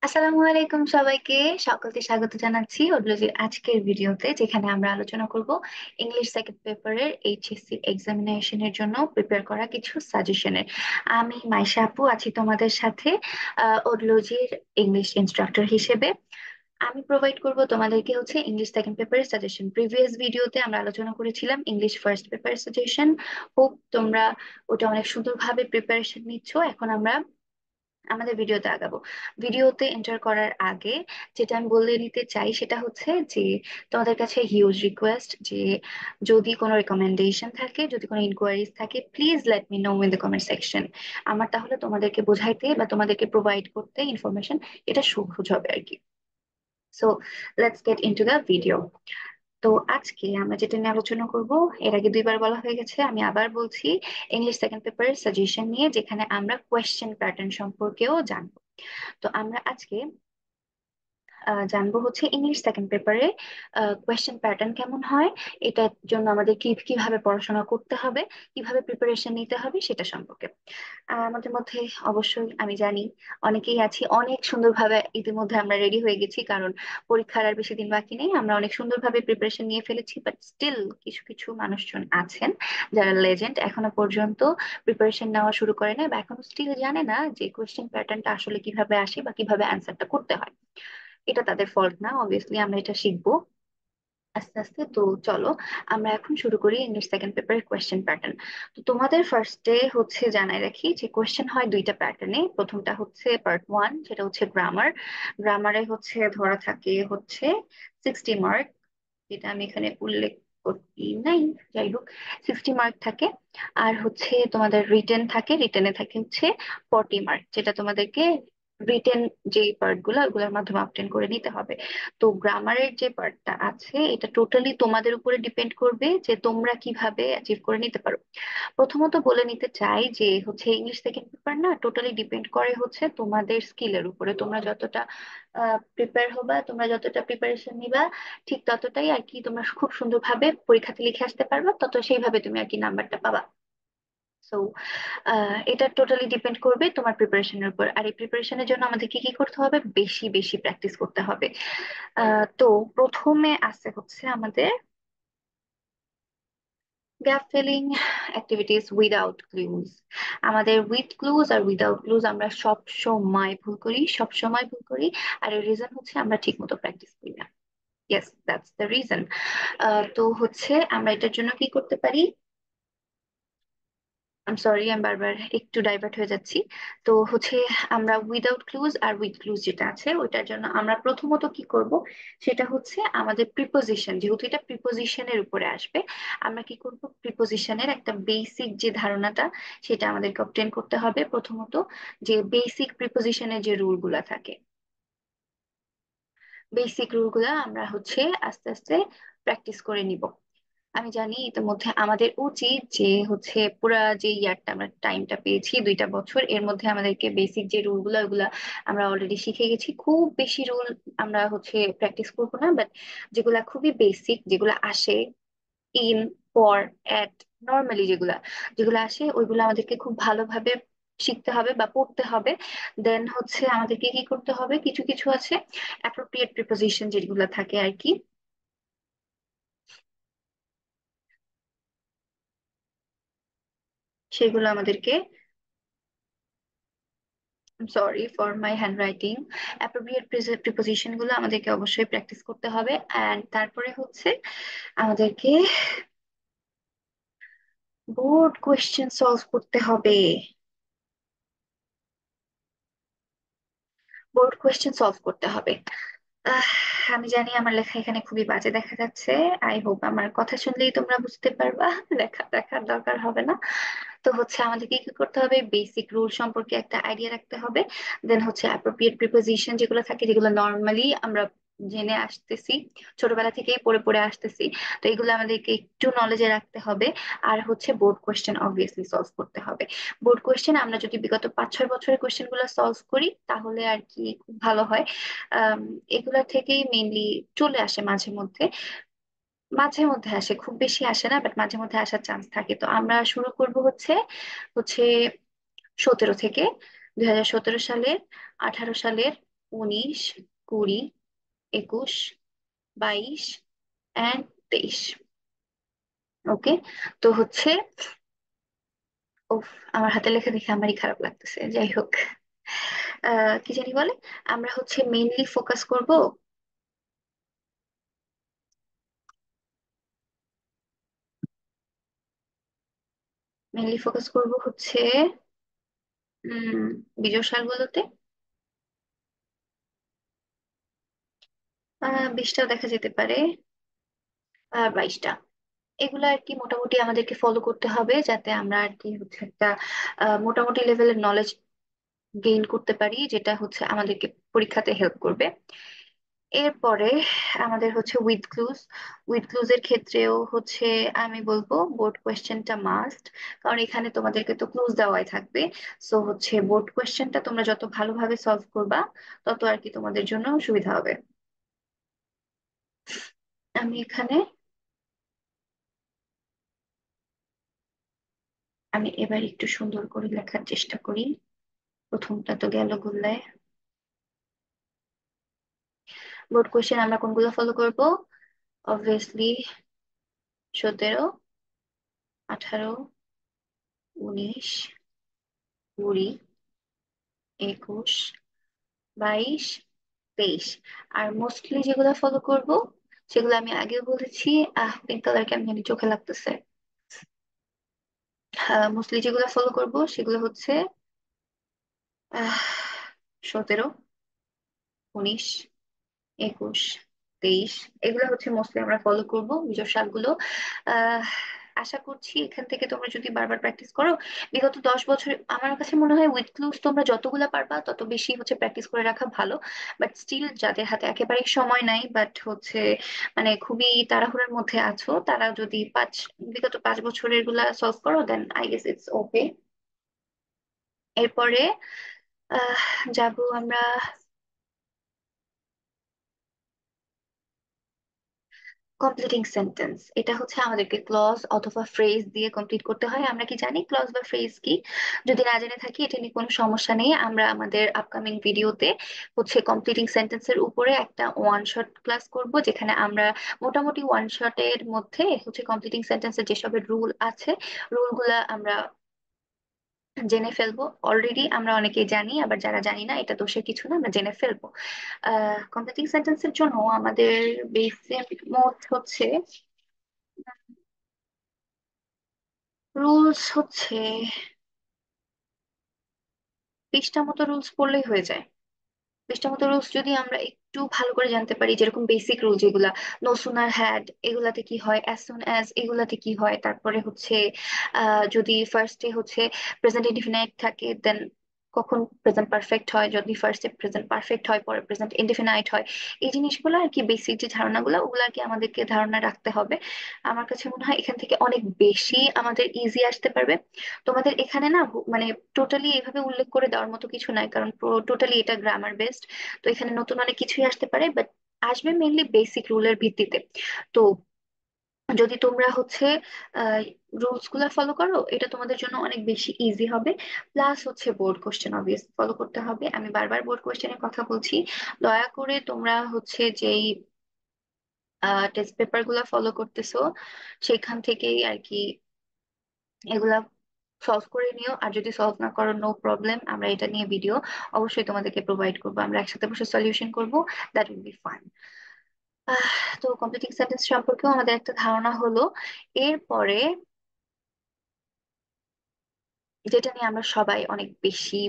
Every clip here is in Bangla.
আসসালামু আলাইকুম সবাইকে। সকলকে স্বাগত জানাচ্ছি ওডলজির আজকের ভিডিওতে, যেখানে আমরা আলোচনা করব ইংলিশ সেকেন্ড পেপারের এইচএসসি এক্সামিনেশনের জন্য প্রিপেয়ার করা কিছু সাজেশনের। আমি মাইশা আপু আছি তোমাদের সাথে, ওডলজির ইংলিশ ইনস্ট্রাক্টর হিসেবে। আমি প্রোভাইড করব তোমাদেরকে ইংলিশ সেকেন্ড পেপারের সাজেশন। প্রিভিয়াস ভিডিওতে আমরা আলোচনা করেছিলাম ইংলিশ ফার্স্ট পেপারের সাজেশন। হোপ তোমরা ওটা অনেক সুন্দরভাবে প্রিপারেশন নিচ্ছ। এখন আমরা আমাদের ভিডিওতে আগাবো। ভিডিওতে এন্টার করার আগে যেটা আমি বলে নিতে চাই সেটা হচ্ছে যে তোমাদের কাছে হিউজ রিকোয়েস্ট যে যদি কোনো রেকমেন্ডেশন থাকে, যদি কোনো ইনকোয়ারিজ থাকে, please let me no in the comment section. আমার তাহলে তোমাদেরকে বোঝাইতে বা তোমাদেরকে প্রোভাইড করতে ইনফরমেশন এটা সহজ হবে আর কি। So let's get into the video. তো আজকে আমরা যেটা নিয়ে আলোচনা করব, এর আগে দুইবার বলা হয়ে গেছে, আমি আবার বলছি, ইংলিশ সেকেন্ড পেপারের সাজেশন নিয়ে, যেখানে আমরা কোয়েশ্চেন প্যাটার্ন সম্পর্কেও জানবো। তো আমরা আজকে জানবো ইংলিশ সেকেন্ড পেপারে কোয়েশ্চেন প্যাটার্ন কেমন হয়, এটার জন্য আমাদের কিভাবে পড়াশোনা করতে হবে, কিভাবে প্রিপারেশন নিতে হবে সেটা সম্পর্কে। আমাদের মধ্যে অবশ্যই আমি জানি অনেকেই আছি অনেক সুন্দরভাবে, ইতিমধ্যে আমরা রেডি হয়ে গেছি, কারণ পরীক্ষার আর বেশি দিন বাকি নেই। আমরা অনেক সুন্দরভাবে প্রিপারেশন নিয়ে ফেলেছি, বাট স্টিল কিছু কিছু মানুষজন আছেন যারা লেজেন্ড, এখনো পর্যন্ত প্রিপারেশন নেওয়া শুরু করে না বা এখনো স্টিল জানে না যে কোয়েশ্চেন প্যাটার্নটা আসলে কিভাবে আসে বা কিভাবে অ্যান্সারটা করতে হয়। এটা তাদের ফল্ট না, অবভিয়াসলি আমরা এটা শিখবো আস্তে আস্তে। তো চলো আমরা এখন শুরু করি ইংলিশ সেকেন্ড পেপারের কোয়েশ্চেন প্যাটার্ন। তো তোমাদের ফার্স্টে জানাই রাখি যে কোয়েশ্চেন হয় দুইটা প্যাটার্নে। প্রথমটা পার্ট ওয়ান, সেটা গ্রামার। গ্রামারে ধরা থাকে 60 মার্ক, যেটা আমি এখানে উল্লেখ করি নাই, যাই হোক 60 মার্ক থাকে। আর তোমাদের রিটেন থাকে, রিটেনে থাকে 40 মার্ক, যেটা তোমাদেরকে রিটেন যে পার্ট গুলো ওগুলোর মাধ্যমে অবটেন করে নিতে হবে। তো গ্রামারের যে পার্টটা আছে এটা টোটালি তোমাদের উপরে ডিপেন্ড করবে যে তোমরা কিভাবে অ্যাচিভ করে নিতে পারো। প্রথমত বলে নিতে চাই যে ইংলিশ সেকেন্ড পেপার না টোটালি ডিপেন্ড করে তোমাদের স্কিলের উপরে। তোমরা যতটা প্রিপেয়ার হবা, তোমরা যতটা প্রিপারেশন নিবা, ঠিক ততটাই আর কি তোমরা খুব সুন্দরভাবে পরীক্ষাতে লিখে আসতে পারবা, তত সেইভাবে তুমি আর কি নাম্বারটা পাবা। সো এটা টোটালি ডিপেন্ড করবে তোমার প্রিপারেশনের উপর। আর এই প্রিপারেশনের জন্য আমাদের কি কি করতে হবে, বেশি বেশি প্র্যাকটিস করতে হবে। তো প্রথমে আছে আমাদের gap filling activities without clues. আমাদের উইথ ক্লুজ আর উইদাউট ক্লুজ আমরা সব সময় ভুল করি, সব সময় ভুল করি। আর এর রিজন আমরা ঠিক মতো প্র্যাকটিস করি না। Yes, that's the reason. তো আমরা এটার জন্য কি করতে পারি, আই সরি আমি বারবার একটু ডাইভার্ট হয়ে যাচ্ছি। তো আমরা উইদাউট ক্লুজ আর উইথ ক্লুজ যেটা আছে ওইটার জন্য আমরা প্রথমত কি করব, সেটা আমাদের প্রিপোজিশন, যেহেতু এটা প্রিপোজিশনের উপরে আসবে, আমরা কি করব, প্রিপোজিশনের একটা বেসিক যে ধারণাটা সেটা আমাদেরকে অবটেন করতে হবে। প্রথমত যে বেসিক প্রিপোজিশনের যে রুল গুলা থাকে, বেসিক রুল গুলা আমরা আস্তে আস্তে প্র্যাকটিস করে নিব। আমি জানি ইতিমধ্যে আমাদের উচিত যে পুরা যে ইয়ারটা আমরা টাইমটা পেয়েছি 2টা বছর, এর মধ্যে আমাদেরকে বেসিক যে রুল গুলো ওগুলা আমরা অলরেডি শিখে গেছি। খুব বেশি রুল আমরা প্র্যাকটিস করবো না, বাট যেগুলা খুবই বেসিক, যেগুলা আসে ইন, ফর, এট, নর্মালি যেগুলা যেগুলো আসে ওইগুলো আমাদেরকে খুব ভালোভাবে শিখতে হবে বা পড়তে হবে। দেন আমাদেরকে কি করতে হবে, কিছু কিছু আছে অ্যাপ্রোপ্রিয়েট প্রিপোজিশন যেগুলো থাকে আর কি, সেগুলো আমাদেরকে, sorry for my hand writing, appropriate preposition গুলো আমাদেরকে অবশ্যই প্র্যাকটিস করতে হবে। অ্যান্ড তারপরে আমাদেরকে বোর্ড কোয়েশ্চেন সলভ করতে হবে। বোর্ড কোয়েশ্চেন সলভ করতে হবে। আহ, আমি জানি আমার লেখা এখানে খুবই বাজে দেখা যাচ্ছে। আই হোপ আমার কথা শুনলেই তোমরা বুঝতে পারবা, লেখা দেখার দরকার হবে না। তো আমাদেরকে কি করতে হবে, বেসিক রুল সম্পর্কে একটা আইডিয়া রাখতে হবে। দেন অ্যাপ্রোপ্রিয়েট প্রিপোজিশন যেগুলো থাকে, যেগুলো নর্মালি আমরা জেনে আসতেছি, ছোটবেলা থেকেই পড়ে পড়ে আসতেছি, তো এগুলো আমাদেরকে একটু নলেজে রাখতে হবে। আর বোর্ড কোয়েশ্চেন অবভিয়াসলি সলভ করতে হবে। বোর্ড কোয়েশ্চেন আমরা যদি বিগত 5-6 বছরের কোয়েশ্চেন গুলো সলভ করি তাহলে আর কি খুব ভালো হয়। আহ এগুলা থেকেই মেইনলি চলে আসে মাঝে মধ্যে, মাঝে মধ্যে আসে, খুব বেশি আসে না, বাট মাঝে মধ্যে আসার চান্স থাকে। তো আমরা শুরু করব হচ্ছে 17 থেকে, 2017 সালের, 18 সালের, 19, 20, 21, 22 অ্যান্ড 23। ওকে, তো হচ্ছে, উফ, আমার হাতে লেখা দেখে আমারই খারাপ লাগতেছে। যাই হোক, কি জানি বলে, আমরা হচ্ছে মেইনলি ফোকাস করব হচ্ছে উম বিজয় সালগুলোতে। 20টাও দেখা যেতে পারে, আর 22টা। এগুলো আর কি মোটামুটি আমাদেরকে ফলো করতে হবে, যাতে আমরা আর কি হচ্ছে একটা মোটামুটি লেভেলের নলেজ গেইন করতে পারি, যেটা হচ্ছে আমাদেরকে পরীক্ষাতে হেল্প করবে। এরপরে আমাদের হচ্ছে উইথ ক্লুজ এর ক্ষেত্রেও হচ্ছে আমি বলবো বোর্ড কোয়েশ্চেনটা মাস্ট, কারণ এখানে তোমাদেরকে তো ক্লুজ দেওয়াই থাকবে। সো হচ্ছে বোর্ড কোয়েশ্চেনটা তোমরা যত ভালোভাবে সলভ করবা, তত আর কি তোমাদের জন্য সুবিধা হবে। আমি এখানে আমি এবার একটু সুন্দর করে লেখার চেষ্টা করি। প্রথমটা তো গেল গুল্লায়। বোর্ড কোয়েশ্চেন আমরা কোনগুলো ফলো করব? অবভিয়াসলি 17, 18, 19, 20, 21, 22, 23। আর মোস্টলি যেগুলো ফলো করব, সেগুলো আমি আগেও বলেছি। পিঙ্ক কালার কেমন জানি চোখে লাগতেছে। মোস্টলি যেগুলো ফলো করব সেগুলো হচ্ছে 17, 19, 21, 23। এগুলো হচ্ছে মোস্টলি আমরা ফলো করব বিজয় সালগুলো। আহ আশা করছি এখান থেকে তোমরা যদি বারবার প্র্যাকটিস করো, বিগত 10 বছর আমার কাছে মনে হয় উইথ ক্লুজ তোমরা যতগুলা পারবা তত বেশি হচ্ছে প্র্যাকটিস করে রাখা ভালো। বাট স্টিল যাদের হাতে একেবারেই সময় নাই, বাট হচ্ছে মানে খুবই তাড়াহুড়োর মধ্যে আছো, তারা যদি বিগত 5 বছরের গুলা সলভ করো, then I guess it's okay. এরপরে আহ যাব আমরা কমপ্লিটিং সেন্টেন্স। এটা হচ্ছে আমাদেরকে ক্লজ অথবা ফ্রেজ দিয়ে কমপ্লিট করতে হয়। আমরা কি জানি ক্লজ বা ফ্রেজ কি? যদি না জেনে থাকি, এটা নিয়ে কোনো সমস্যা নেই, আমরা আমাদের আপকামিং ভিডিওতে হচ্ছে কমপ্লিটিং সেন্টেন্সের উপরে একটা ওয়ান শট ক্লাস করব, যেখানে আমরা মোটামুটি ওয়ান শটের মধ্যে হচ্ছে কমপ্লিটিং সেন্টেন্সের যেসবের রুল আছে, রুলগুলা আমরা জেনে ফেলবো। অলরেডি আমরা অনেকেই জানি, আবার যারা জানি না এটা দোষের কিছু না, আমরা জেনে ফেলবো। কমপ্লিটিং সেন্টেন্সের জন্য আমাদের বেসিক মোড হচ্ছে, রুলস হচ্ছে 20টা মতো রুলস পড়লেই হয়ে যায়। 20টা মতো রুলস যদি আমরা একটু ভালো করে জানতে পারি, যেরকম বেসিক রুল যেগুলা, নো সুনার হ্যাড এগুলাতে কি হয়, অ্যাজ সুন অ্যাজ এগুলাতে কি হয়, তারপরে হচ্ছে যদি ফার্স্টে হচ্ছে প্রেজেন্ট ইনডিফিনাইট থাকে, দেন কখন প্রেজেন্ট পারফেক্ট হয়, যদি ফার্স্টে প্রেজেন্ট পারফেক্ট হয় পরে প্রেজেন্ট ইনডিফিনাইট হয়, এই জিনিসগুলো আর কি বেসিক যে ধারণাগুলো, ওগুলো আর কি আমাদেরকে ধারণা রাখতে হবে। আমার কাছে মনে হয় এখান থেকে অনেক বেশি আমাদের ইজি আসতে পারবে। তোমাদের এখানে না মানে টোটালি এইভাবে উল্লেখ করে দেওয়ার মতো কিছু নাই, কারণ টোটালি এটা গ্রামার বেসড। তো এখানে নতুন অনেক কিছুই আসতে পারে, বাট আসবে মেইনলি বেসিক রুলের ভিত্তিতে। তো যদি তোমরা হচ্ছে রুলস গুলা ফলো করো, এটা তোমাদের জন্য অনেক বেশি ইজি হবে। প্লাস হচ্ছে বোর্ড কোশ্চেন অবভিয়াস ফলো করতে হবে। আমি বারবার বোর্ড কোশ্চেনের কথা বলছি, দয়া করে তোমরা হচ্ছে যেই টেস্ট পেপার গুলা ফলো করতেছো, সেখান থেকেই আর কি এগুলা সলভ করে নিও। আর যদি সলভ না করো, নো প্রবলেম, আমরা এটা নিয়ে ভিডিও অবশ্যই তোমাদেরকে প্রোভাইড করবো, আমরা একসাথে বসে সলিউশন করবো। That will be fine. তো কমপ্লিটিং সেন্টেন্স সম্পর্কেও আমাদের একটা ধারণা হলো। এরপরে যেটা নিয়ে আমরা সবাই অনেক বেশি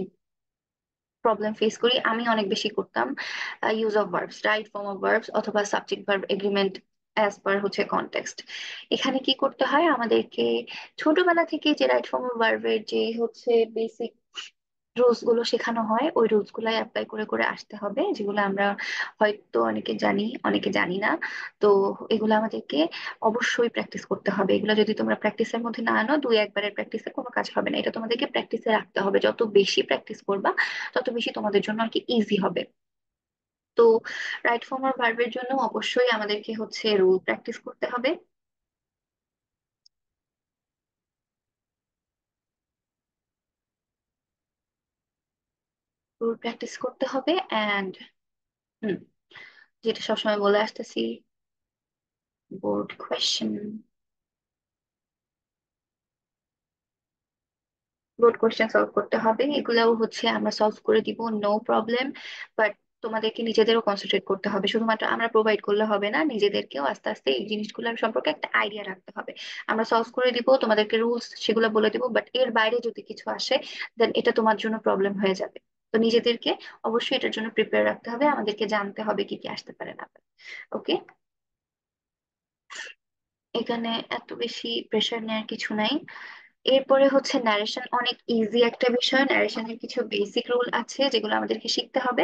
প্রবলেম ফেস করি, আমি অনেক বেশি করতাম, use of verbs, right form of verbs অথবা subject verb agreement as per হচ্ছে কনটেক্সট। এখানে কি করতে হয় আমাদেরকে? ছোটবেলা থেকে যে রাইট ফর্ম অফ ভার্বের যে হচ্ছে বেসিক রুলস গুলো শেখানো হয়, ওই রুলস গুলাই অ্যাপ্লাই করে করে আসতে হবে, যেগুলো আমরা হয়তো অনেকে জানি অনেকে জানি না। তো এগুলো আমাদেরকে অবশ্যই প্র্যাকটিস করতে হবে। এগুলো যদি তোমরা প্র্যাকটিসের মধ্যে না আনো, দুই একবারের প্র্যাকটিসে কোনো কাজ হবে না, এটা তোমাদেরকে প্র্যাকটিসে রাখতে হবে। যত বেশি প্র্যাকটিস করবা, তত বেশি তোমাদের জন্য আর কি ইজি হবে। তো রাইট ফর্ম আর ভার্বের জন্য অবশ্যই আমাদেরকে হচ্ছে রুল প্র্যাকটিস করতে হবে। রুল প্র্যাকটিস করতে হবে, হুম, যেটা সবসময় বলে আসতেছি, board question. Board question solve করতে হবে, এগুলাও হচ্ছে আমরা সলভ করে দিব, নো প্রবলেম। বাট তোমাদেরকে নিজেদেরও কনসেন্ট্রেট করতে হবে, শুধুমাত্র আমরা প্রোভাইড করলে হবে না, নিজেদেরকেও আস্তে আস্তে এই জিনিসগুলোর সম্পর্কে একটা আইডিয়া রাখতে হবে। আমরা সলভ করে দিব, তোমাদেরকে রুলস সেগুলো বলে দিব, বাট এর বাইরে যদি কিছু আসে দেন এটা তোমার জন্য প্রবলেম হয়ে যাবে। তো নিজেদেরকে অবশ্যই এটার জন্য প্রিপেয়ার রাখতে হবে, আমাদেরকে জানতে হবে কি কি আসতে পারে না পারে। ওকে, এখানে এত বেশি প্রেশার নেওয়ার কিছু নাই। এরপরে হচ্ছে ন্যারেশন, অনেক ইজি একটা বিষয়। ন্যারেশনের কিছু বেসিক রুল আছে যেগুলো আমাদেরকে শিখতে হবে।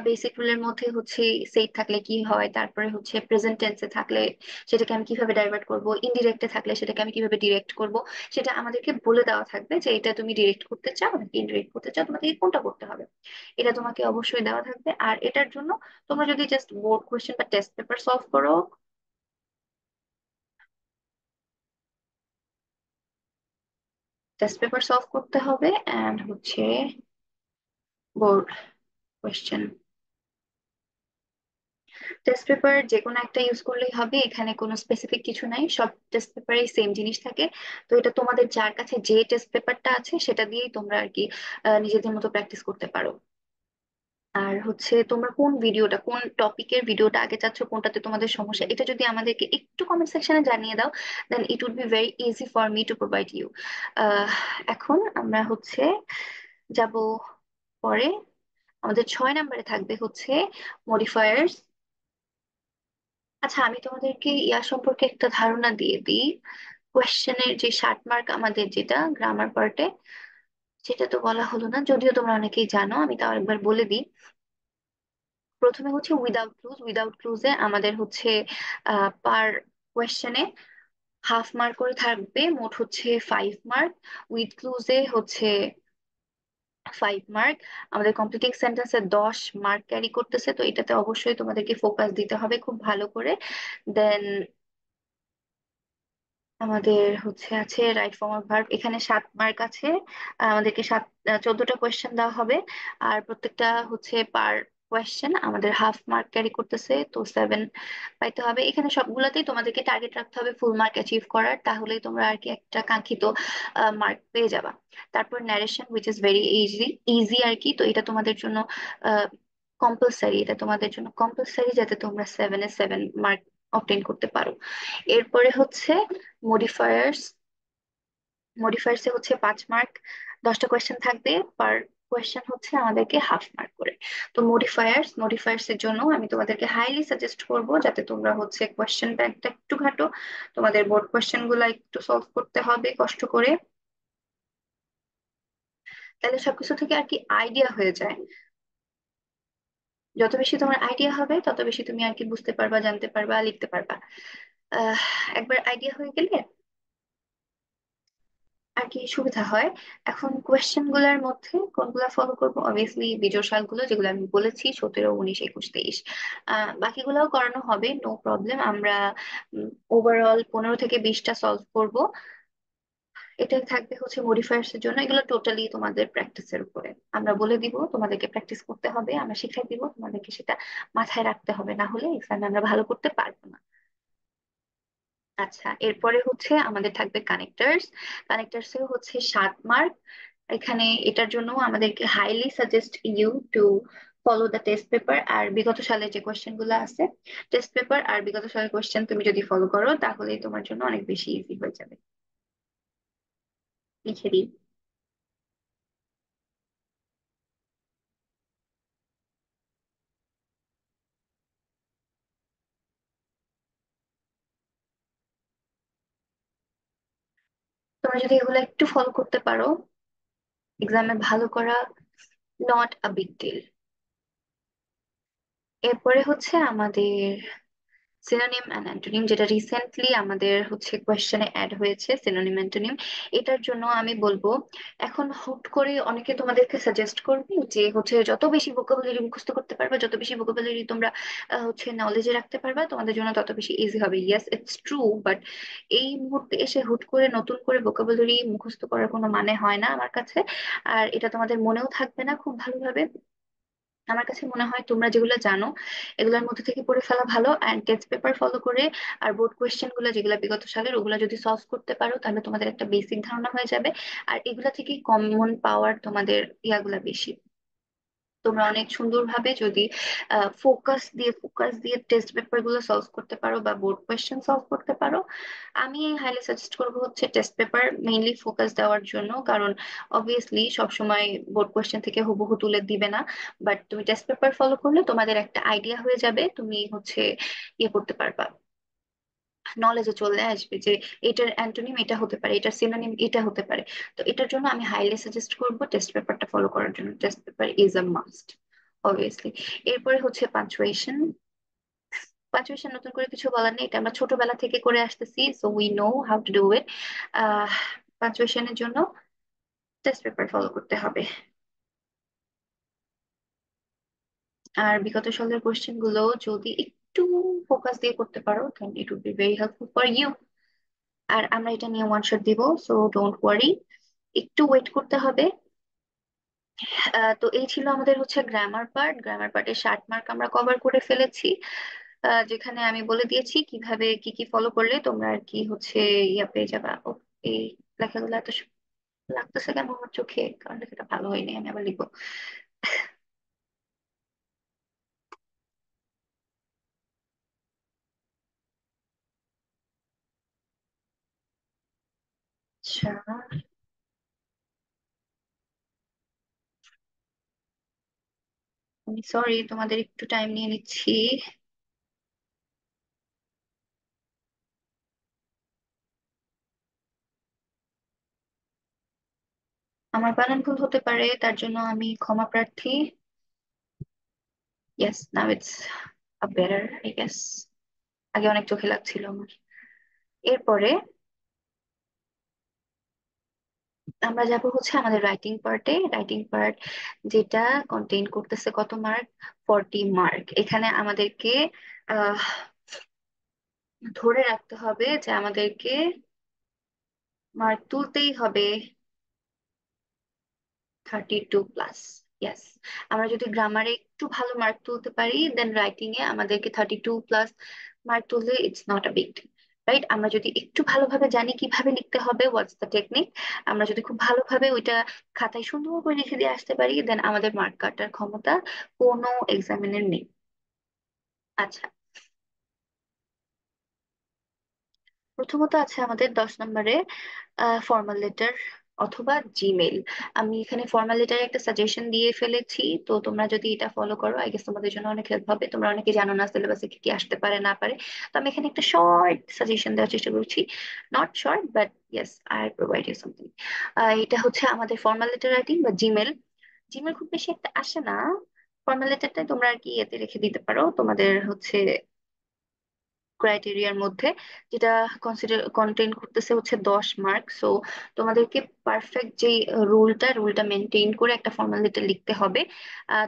বেসিক রুলের মধ্যে হচ্ছে সেট থাকলে কি হয়, তারপরে হচ্ছে প্রেজেন্ট টেন্সে থাকলে সেটাকে আমি কিভাবে ডাইভার্ট করব, ইনডিরেক্টে থাকলে সেটাকে আমি কিভাবে ডিরেক্ট করব, সেটা আমাদেরকে বলে দেওয়া থাকবে যে এটা তুমি ডিরেক্ট করতে চাও নাকি ইনডিরেক্ট করতে চাও, তোমাকে কোনটা করতে হবে। এটা তোমাকে অবশ্যই দেওয়া থাকবে। আর এটার জন্য তোমরা যদি জাস্ট বোর্ড কোয়েশ্চেন বা টেস্ট পেপার সলভ করো, টেস্ট পেপার সলভ করতে হবে অ্যান্ড হচ্ছে বোর্ড কোয়েশ্চেন, টেস্ট পেপার যে কোনো একটা ইউজ করলেই হবে, এখানে কোনো স্পেসিফিক কিছু নাই, সব টেস্ট পেপারে সেম জিনিস থাকে। তো এটা তোমাদের যার কাছে যে টেস্ট পেপারটা আছে সেটা দিয়েই তোমরা আর কি নিজেদের মতো প্র্যাকটিস করতে পারো। আর হচ্ছে তোমরা কোন ভিডিওটা, কোন টপিকের ভিডিওটা আগে চাচ্ছ, কোনটাতে তোমাদের সমস্যা, এটা যদি আমাদেরকে একটু কমেন্ট সেকশনে জানিয়ে দাও, then it would be very easy for me to provide you. এখন আমরা হচ্ছে যাব পরে, আমাদের 6 নম্বরে থাকবে হচ্ছে মডিফায়ার্স। আচ্ছা, আমি তোমাদেরকে ইয়া সম্পর্কে একটা ধারণা দিয়ে দিই। কোয়েশ্চেনের যে 60 মার্ক আমাদের যেটা গ্রামার পার্টে, সেটা তো বলা হলো না, যদিও তোমরা অনেকেই জানো, আমি তাও একবার বলে দিই। প্রথমে হচ্ছে উইদাউট ক্লুজ, উইদাউট ক্লুজে আমাদের হচ্ছে পার কোয়েশ্চেনে হাফ মার্ক করে থাকবে, মোট হচ্ছে 5 মার্ক। উইথ ক্লুজে হচ্ছে 5 মার্ক। আমাদের কমপ্লিটিং সেন্টেন্সে 10 মার্ক ক্যারি করতেছে, তো এটাতে অবশ্যই তোমাদেরকে ফোকাস দিতে হবে খুব ভালো করে। দেন আমাদের হচ্ছে আছে রাইট ফর্ম অফ ভার্ব, এখানে 7 মার্ক আছে। আমাদেরকে 14টা কোয়েশ্চেন দেওয়া হবে, আর প্রত্যেকটা হচ্ছে পার কোয়েশ্চেন আমাদের হাফ মার্ক ক্যারি করতেছে, তো 7 পাইতে হবে। এখানে সবগুলাতেই তোমাদেরকে টার্গেট রাখতে হবে ফুল মার্ক অ্যাচিভ করার, তাহলেই তোমরা আর কি একটা কাঙ্ক্ষিত মার্ক পেয়ে যাবা। তারপর narration, which is very easy, easy আর কি, তো এটা তোমাদের জন্য কম্পালসারি, এটা তোমাদের জন্য কম্পালসারি যাতে তোমরা 7-এ 7 মার্ক অবটেন করতে পারো। এরপরে হচ্ছে মডিফায়ার্স, মডিফায়ার্সে হচ্ছে 5 মার্ক, 10টা কোয়েশ্চেন থাকবে, পার কোয়েশ্চেন হচ্ছে আমাদেরকে হাফ মার্ক করে। তো মডিফায়ার্স এর জন্য আমি তোমাদেরকে হাইলি সাজেস্ট করব যাতে তোমরা হচ্ছে কোয়েশ্চেন ব্যাংকটা একটু ঘাটো, তোমাদের বোর্ড কোয়েশ্চেন গুলা একটু সলভ করতে হবে কষ্ট করে, তাহলে সবকিছু থেকে আর কি আইডিয়া হয়ে যায়। যত বেশি তোমার আইডিয়া হবে তত বেশি তুমি আর কি বুঝতে পারবা, জানতে পারবা, লিখতে পারবা। আহ একবার আইডিয়া হয়ে গেলে আর কি সুবিধা হয়। এখন কোয়েশ্চেন গুলার মধ্যে কোনগুলা ফলো করবো, অবভিয়াসলি বিজয় সালগুলো যেগুলো আমি বলেছি, 17, 19, 21, 23, বাকিগুলোও করানো হবে, নো প্রবলেম। আমরা ওভারঅল 15 থেকে 20টা সলভ করব। এটাই থাকবে হচ্ছে মডিফায়ার্স এর জন্য, এগুলো টোটালি তোমাদের প্র্যাকটিসের উপরে। আমরা বলে দিব, তোমাদেরকে প্র্যাকটিস করতে হবে, আমরা শিখাই দিব, তোমাদেরকে সেটা মাথায় রাখতে হবে, না হলে এক্সামে আমরা ভালো করতে পারবো না। আচ্ছা, এরপরে হচ্ছে আমাদের থাকবে কানেক্টার্স। কানেক্টার্সেও হচ্ছে 7 মার্ক। এখানে এটার জন্য আমাদেরকে highly suggest you to follow the test paper আর বিগত সালের যে কোয়েশ্চেন গুলো আছে। টেস্ট পেপার আর বিগত সালের কোয়েশ্চেন তুমি যদি ফলো করো তাহলেই তোমার জন্য অনেক বেশি ইজি হয়ে যাবে। লিখে দিই। তোমরা যদি এগুলো একটু ফলো করতে পারো, এক্সামে ভালো করা নট আ বিগ ডিল। এরপরে হচ্ছে আমাদের সিনোনিম অ্যান্ড অ্যান্টোনিম, যেটা রিসেন্টলি আমাদের হচ্ছে কোয়েশ্চেনে অ্যাড হয়েছে, সিনোনিম অ্যান্টোনিম। এটার জন্য আমি বলবো, এখন হুট করে অনেকে তোমাদেরকে সাজেস্ট করবে যে হচ্ছে যত বেশি ভোকাবুলারি মুখস্থ করতে পারবে, যত বেশি ভোকাবুলারি তোমরা হচ্ছে নলেজে রাখতে পারবে, তোমাদের জন্য তত বেশি ইজি হবে। ইয়েস, ইটস ট্রু, বাট এই মুহূর্তে এসে হুট করে নতুন করে ভোকাবুলারি মুখস্থ করার কোনো মানে হয় না আমার কাছে। আর এটা তোমাদের মনেও থাকবে না খুব ভালোভাবে। আমার কাছে মনে হয় তোমরা যেগুলো জানো এগুলোর মধ্যে থেকে পড়ে ফেলা ভালো, অ্যান্ড টেস্ট পেপার ফলো করে আর বোর্ড কোয়েশ্চেন গুলো যেগুলো বিগত সালের ওগুলা যদি সলভ করতে পারো তাহলে তোমাদের একটা বেসিক ধারণা হয়ে যাবে। আর এগুলা থেকে কমন পাওয়ার তোমাদের ইয়াগুলা বেশি। তোমরা অনেক সুন্দরভাবে যদি ফোকাস দিয়ে টেস্ট পেপার গুলো সলভ করতে পারো বা বোর্ড কোয়েশ্চেন সলভ করতে পারো। আমি হাইলি সাজেস্ট করবো হচ্ছে টেস্ট পেপার মেইনলি ফোকাস দেওয়ার জন্য, কারণ অবভিয়াসলি সবসময় বোর্ড কোয়েশ্চেন থেকে হুবহু তুলে দিবে না। বাট তুমি টেস্ট পেপার ফলো করলে তোমাদের একটা আইডিয়া হয়ে যাবে, তুমি হচ্ছে ইয়ে করতে পারবা, নলেজে চলে আসবে যে এটার অ্যান্টোনিম এটা হতে পারে, এটার সিনোনিম এটা হতে পারে। তো এটার জন্য আমি হাইলি সাজেস্ট করবো টেস্ট পেপারটা ফলো করার জন্য। Test paper is a must obviously. এরপরে হচ্ছে পাঞ্চুয়েশন। পাঞ্চুয়েশন নতুন করে কিছু বলার নেই, এটা আমরা ছোটবেলা থেকে করে আসতেছি, so we know how to do it. Ah পাঞ্চুয়েশনের জন্য টেস্ট পেপার ফলো করতে হবে। আর বিগত সালের কোশ্চেন গুলো যদি একটু ফোকাস দিয়ে করতে পারো then it would be very helpful for you. আর আমরা এটা নিয়ে ওয়ান শট দিব, সো ডোন্ট ওয়ারি, একটু ওয়েট করতে হবে। তো এই ছিল আমাদের হচ্ছে গ্রামার পার্ট। গ্রামার পার্টের 60 মার্ক আমরা কভার করে ফেলেছি, যেখানে আমি বলে দিয়েছি কিভাবে কি কি ফলো করলে তোমরা আর কি হচ্ছে ইয়া পেয়ে যাবা। ও, এই লেখাগুলো এত লাগতেছে কেন আমার চোখে, কারণ লেখাটা ভালো হয়নি, আমি আবার লিখবো। আচ্ছা, আমি সরি, তোমাদের একটু টাইম নিয়ে নিচ্ছি। আমার বানান ভুল হতে পারে, তার জন্য আমি ক্ষমা প্রার্থী। Yes, now it's a better I guess. আগে অনেক চোখে লাগছিল আমার। এরপরে আমরা যাব হচ্ছে আমাদের রাইটিং পার্টে। রাইটিং পার্ট যেটা কন্টেইন করতেছে কত মার্ক? 40 মার্ক। এখানে আমাদেরকে আহ ধরে রাখতে হবে যে আমাদেরকে মার্ক তুলতেই হবে 32+। ইয়েস, আমরা যদি গ্রামারে একটু ভালো মার্ক তুলতে পারি দেন রাইটিং এ আমাদেরকে 32+ মার্ক তুললে it's not a big deal. Right, আমরা যদি একটু ভালোভাবে জানি কিভাবে লিখতে হবে, হোয়াটস দ্য টেকনিক, আমরা যদি খুব ভালোভাবে ওইটা খাতায় সুন্দর করে লিখে দিয়ে আসতে পারি দেন আমাদের মার্ক কাটার ক্ষমতা কোনো এক্সামিনের নেই। আচ্ছা, প্রথমত আছে আমাদের 10 নম্বরে ফর্মাল লেটার অথবা জিমেইল। আমি এখানে ফর্মাল লেটারে একটা সাজেশন দিয়ে ফেলেছি, তো তোমরা যদি এটা ফলো করো আই গেস তোমাদের জন্য অনেক হেল্প হবে। তোমরা অনেকে জানো না সিলেবাসে কি কি আসতে পারে না পারে, তো আমি এখানে একটা শর্ট সাজেশন দেওয়ার চেষ্টা করছি। Not short but yes, I provide you something. এটা হচ্ছে আমাদের ফর্মাল লেটার রাইটিং বা জিমেল। জিমেল খুব বেশি একটা আসে না, ফর্মাল লেটারটাই তোমরা আর কি এতে রেখে দিতে পারো তোমাদের হচ্ছে ক্রাইটেরিয়ার মধ্যে, যেটা কনসিডার কন্টেইন করতেছে হচ্ছে 10 মার্ক। সো তোমাদেরকে পারফেক্ট যে রুলটা মেনটেন করে একটা ফর্মাল লেটার লিখতে হবে।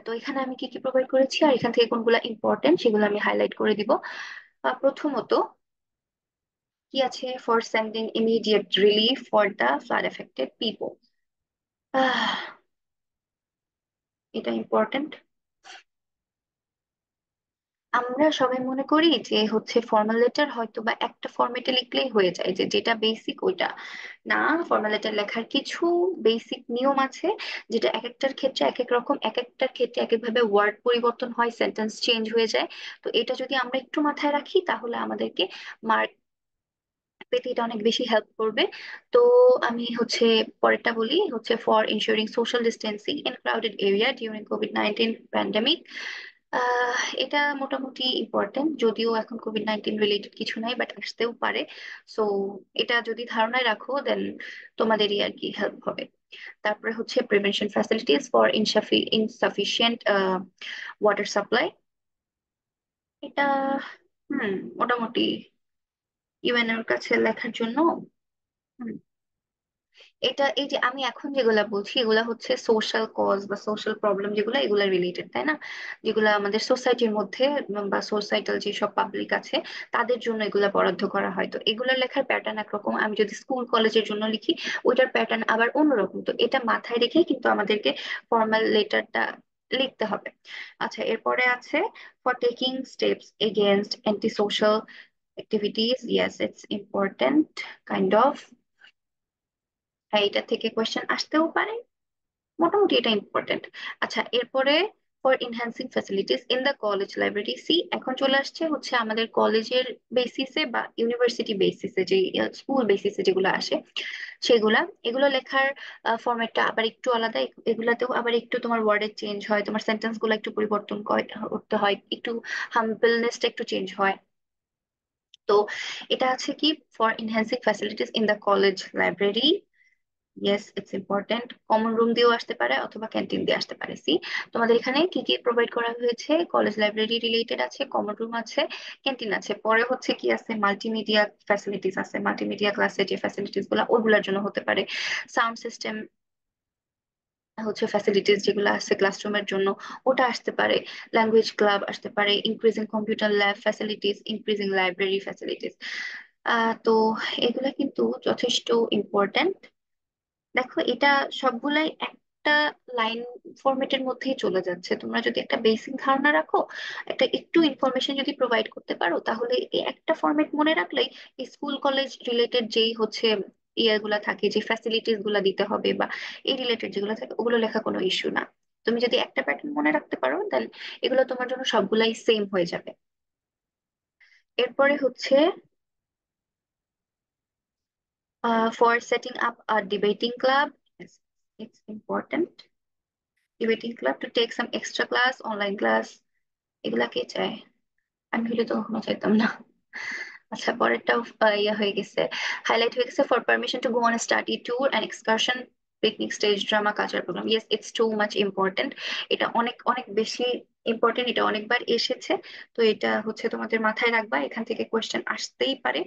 তো এখানে আমি কি কি প্রোভাইড করেছি আর এখান থেকে কোনগুলো ইম্পর্টেন্ট সেগুলো আমি হাইলাইট করে দিব। প্রথমত কি আছে? For sending immediate relief for the flood affected people, এটা ইম্পর্টেন্ট। আমরা সবাই মনে করি যে হচ্ছে ফর্মাল লেটার হয়তো বা একটা ফরম্যাটে লিখলেই হয়ে যায়, যে যেটা বেসিক ওইটা। না, ফর্মাল লেটার লেখার কিছু বেসিক নিয়ম আছে, যেটা এক একটার ক্ষেত্রে এক এক রকম, এক একটার ক্ষেত্রে এক একভাবে ওয়ার্ড পরিবর্তন হয়, সেন্টেন্স চেঞ্জ হয়ে যায়। তো এটা যদি আমরা একটু মাথায় রাখি তাহলে আমাদেরকে মার্ক পেতে এটা অনেক বেশি হেল্প করবে। তো আমি হচ্ছে পরেরটা বলি হচ্ছে for ensuring social distancing in crowded area during COVID-19 pandemic. এটা মোটামুটি ইম্পর্টেন্ট, যদিও এখন কোভিড-19 রিলেটেড কিছু নাই বাট আসতেও পারে। সো এটা যদি ধারণায় রাখো দেন তোমাদেরই আর কি হেল্প হবে। তারপরে হচ্ছে prevention facilities for insufficient water supply. এটা হুম মোটামুটি ইউএন এর কাছে লেখার জন্য। হুম, এটা এই যে আমি এখন যেগুলা বলছি এগুলা হচ্ছে সোশ্যাল কজ বা সোশ্যাল প্রবলেম যেগুলো এগুলা রিলেটেড, তাই না? যেগুলা আমাদের সোসাইটির মধ্যে বা সোসাইটাল যেসব পাবলিক আছে তাদের জন্য এগুলা বরাদ্দ করা হয়। তো এগুলা লেখার প্যাটার্ন একরকম, আমি যদি স্কুল কলেজের জন্য লিখি ওইটার প্যাটার্ন আবার অন্যরকম। তো এটা মাথায় রেখেই কিন্তু আমাদেরকে ফর্মাল লেটারটা লিখতে হবে। আচ্ছা, এরপরে আছে for taking steps against anti social activities, yes it's important kind of. এটা থেকে কোয়েশ্চেন আসতেও পারে, মোটামুটি এটা ইম্পর্টেন্ট। আচ্ছা, এরপরে for enhancing facilities in the college library, see এখন চলে আসছে হচ্ছে আমাদের কলেজের বেসিসে বা ইউনিভার্সিটি বেসিসে, যে স্কুল বেসিসে যেগুলো আসে সেগুলা, এগুলো লেখার ফরম্যাটটা আবার একটু আলাদা। এগুলাতেও আবার একটু তোমার ওয়ার্ডের চেঞ্জ হয়, তোমার সেন্টেন্স গুলো একটু পরিবর্তন করতে হয়, একটু হাম্বলনেসটা একটু চেঞ্জ হয়। তো এটা আছে কি, for enhancing facilities in the college library, yes it's important. Common room দিয়েও আসতে পারে অথবা ক্যান্টিন দিয়ে আসতে পারে। সি তোমাদের এখানে কি কি প্রোভাইড করা হয়েছে, কলেজ লাইব্রেরি রিলেটেড আছে, কমন রুম আছে, ক্যান্টিন আছে, পরে হচ্ছে কি আছে, মাল্টিমিডিয়া ফ্যাসিলিটিস আছে। মাল্টিমিডিয়া ক্লাসে যে ফ্যাসিলিটিস গুলা ওগুলোর জন্য হতে পারে। সাউন্ড সিস্টেম হচ্ছে ফ্যাসিলিটিস যেগুলো আছে ক্লাসরুমের জন্য, ওটা আসতে পারে। ল্যাঙ্গুয়েজ ক্লাব আসতে পারে, increasing computer lab facilities, increasing library facilities. তো এগুলা কিন্তু যথেষ্ট ইম্পর্ট্যান্ট। দেখো এটা সবগুলাই একটা লাইন ফরম্যাটের মধ্যেই চলে যাচ্ছে। তোমরা যদি একটা বেসিক ধারণা রাখো, একটা একটু ইনফরমেশন যদি প্রোভাইড করতে পারো, তাহলে এই একটা ফরম্যাট মনে রাখলেই স্কুল কলেজ রিলেটেড যেই হচ্ছে ইয়েগুলা থাকে, যে ফ্যাসিলিটিস গুলা দিতে হবে বা এই রিলেটেড যেগুলো থাকে, ওগুলো লেখা কোনো ইস্যু না। তুমি যদি একটা প্যাটার্ন মনে রাখতে পারো, তাহলে এগুলো তোমার জন্য সবগুলাই সেম হয়ে যাবে। এরপরে হচ্ছে for setting up a debating club, it's important. Debating club to take some extra class, online class, এগুলা কে চায়? আমি হলে তো কখনো চাইতাম না। আচ্ছা, পরেরটাও ইয়ে হয়ে গেছে, হাইলাইট হয়ে গেছে, for permission to go on study tour and excursion, picnic, stage drama, culture programme, yes it's too much important. এটা অনেক অনেক বেশি ইম্পর্টেন্ট, এটা অনেকবার এসেছে। তো এটা হচ্ছে তোমাদের মাথায় রাখবা, এখান থেকে কোয়েশ্চেন আসতেই পারে।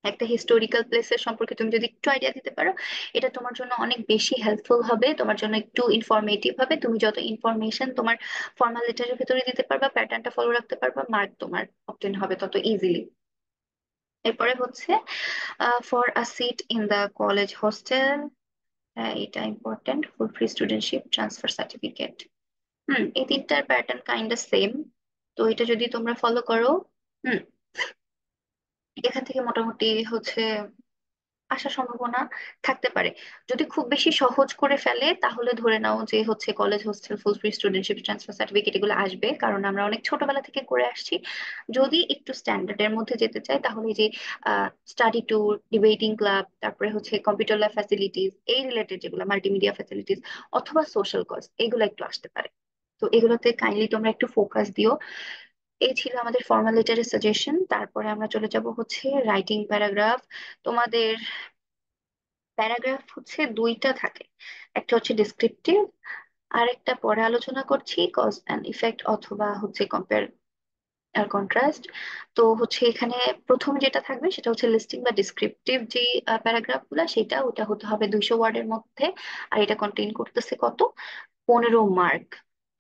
একটা হিস্টোরিক্যাল প্লেসের সম্পর্কে তুমি যদি একটু আইডিয়া দিতে পারো, এটা তোমার জন্য অনেক বেশি হেল্পফুল হবে, তোমার জন্য একটু ইনফরমেটিভ হবে। তুমি যত ইনফরমেশন তোমার ফর্মাল লেটারের ভিতরে দিতে পারবা, প্যাটার্নটা ফলো রাখতে পারবা, মার্ক তোমার অবটেন হবে তত ইজিলি। এরপরে হচ্ছে for a seat in the college hostel, এটা important, full free studentship, transfer certificate. এই তিনটার প্যাটার্ন কাইন্ড সেম। তো এটা যদি তোমরা ফলো করো, হুম, এখান থেকে মোটামুটি হচ্ছে আসার সম্ভাবনা থাকতে পারে। যদি খুব বেশি সহজ করে ফেলে, তাহলে ধরে নাও যে হচ্ছে কলেজ হোস্টেল, ফুল ফ্রি স্টুডেন্টশিপ, ট্রান্সফার সার্টিফিকেট, এগুলো আসবে, কারণ আমরা অনেক ছোটবেলা থেকে করে আসছি। যদি একটু স্ট্যান্ডার্ডের মধ্যে যেতে চাই, তাহলে এই যে স্টাডি ট্যুর, ডিবেটিং ক্লাব, তারপরে হচ্ছে কম্পিউটার ল্যাব ফ্যাসিলিটিস, এই রিলেটেড যেগুলো মাল্টিমিডিয়া ফ্যাসিলিটিস, অথবা সোশ্যাল কজ, এগুলো একটু আসতে পারে। তো এগুলোতে কাইন্ডলি তোমরা একটু ফোকাস দিও। এই ছিল আমাদের ফর্মাল লেটারের সাজেশন। তারপরে আমরা চলে যাব হচ্ছে রাইটিং প্যারাগ্রাফ। তোমাদের প্যারাগ্রাফ হচ্ছে দুইটা থাকে, একটা হচ্ছে ডিসক্রিপটিভ, আর একটা পরে আলোচনা করছি কজ অ্যান্ড ইফেক্ট অথবা হচ্ছে কম্পেয়ার আর কন্ট্রাস্ট। তো হচ্ছে এখানে প্রথম যেটা থাকবে সেটা হচ্ছে লিস্টিং বা ডিসক্রিপটিভ যে প্যারাগ্রাফ গুলা, সেটা ওটা হতে হবে 200 ওয়ার্ডের মধ্যে। আর এটা কন্টেইন করতেছে কত, 15 মার্ক।